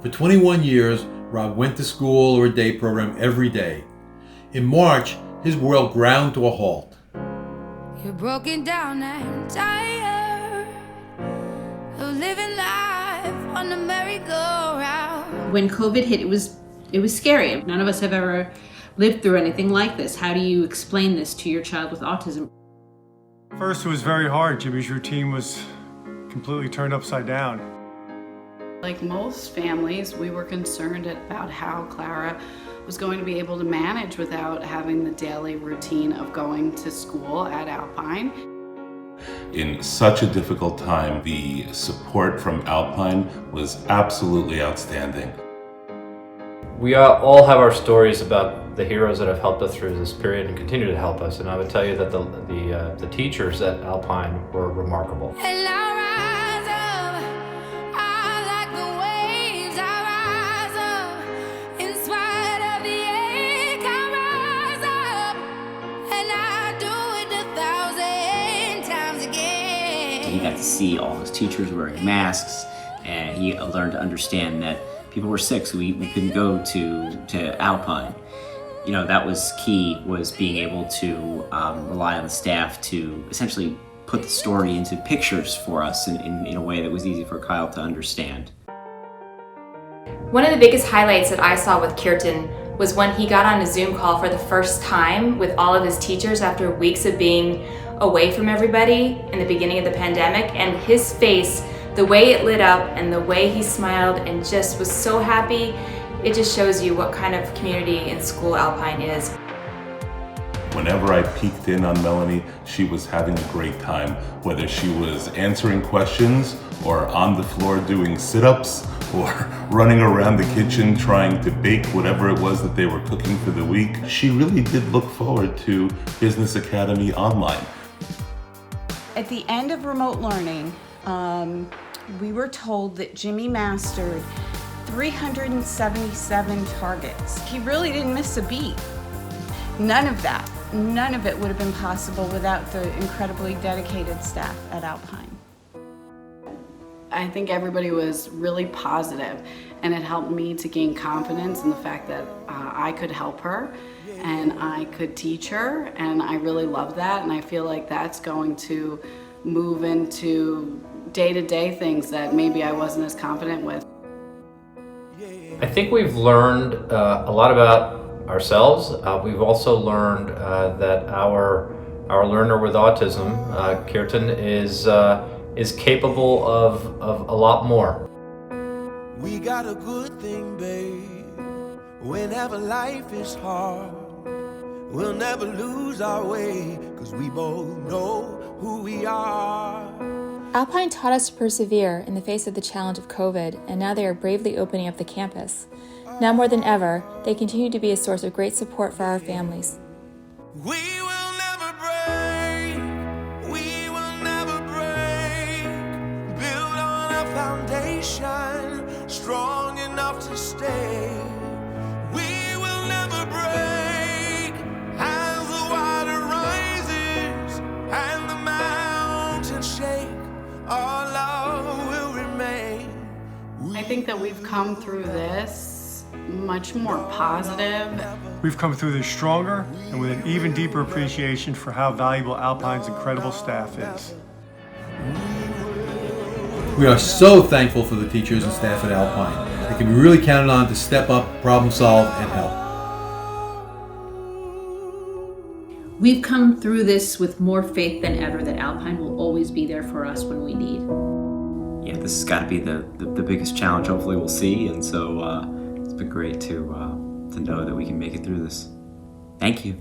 For 21 years, Rob went to school or a day program every day. In March, his world ground to a halt. You're broken down and tired of living life on the merry-go-round. When COVID hit, it was scary. None of us have ever lived through anything like this. How do you explain this to your child with autism? First, it was very hard. Jimmy's routine was completely turned upside down. Like most families, we were concerned about how Clara was going to be able to manage without having the daily routine of going to school at Alpine. In such a difficult time, the support from Alpine was absolutely outstanding. We all have our stories about the heroes that have helped us through this period and continue to help us, and I would tell you that the teachers at Alpine were remarkable. And I rise up, I like the waves, I rise up, in spite of the ache, I rise up, and I do it 1,000 times again. He got to see all his teachers wearing masks, and he learned to understand that people were sick, so we couldn't go to Alpine. You know, that was key, was being able to rely on the staff to essentially put the story into pictures for us in a way that was easy for Kyle to understand. One of the biggest highlights that I saw with Kirtan was when he got on a Zoom call for the first time with all of his teachers after weeks of being away from everybody in the beginning of the pandemic, and his face, the way it lit up and the way he smiled and just was so happy, it just shows you what kind of community in school Alpine is. Whenever I peeked in on Melanie, she was having a great time, whether she was answering questions or on the floor doing sit-ups or running around the kitchen trying to bake whatever it was that they were cooking for the week. She really did look forward to Business Academy Online. At the end of remote learning, we were told that Jimmy mastered 377 targets. He really didn't miss a beat. None of it would have been possible without the incredibly dedicated staff at Alpine. I think everybody was really positive, and it helped me to gain confidence in the fact that I could help her and I could teach her, and I really love that, and I feel like that's going to move into day-to-day things that maybe I wasn't as confident with. I think we've learned a lot about ourselves. We've also learned that our learner with autism, Kirtan, is capable of a lot more. We got a good thing, babe. Whenever life is hard, we'll never lose our way, 'cause we both know who we are. Alpine taught us to persevere in the face of the challenge of COVID, and now they are bravely opening up the campus. Now more than ever, they continue to be a source of great support for our families. We will never break, we will never break, build on a foundation strong enough to stay. We will never break, as the water rises and the mountains shake, our love will remain. I think that we've come through this much more positive. We've come through this stronger and with an even deeper appreciation for how valuable Alpine's incredible staff is. We are so thankful for the teachers and staff at Alpine. They can be really counted on to step up, problem solve, and help. We've come through this with more faith than ever that Alpine will always be there for us when we need. Yeah, this has got to be the biggest challenge hopefully we'll see, and so it's been great to know that we can make it through this. Thank you.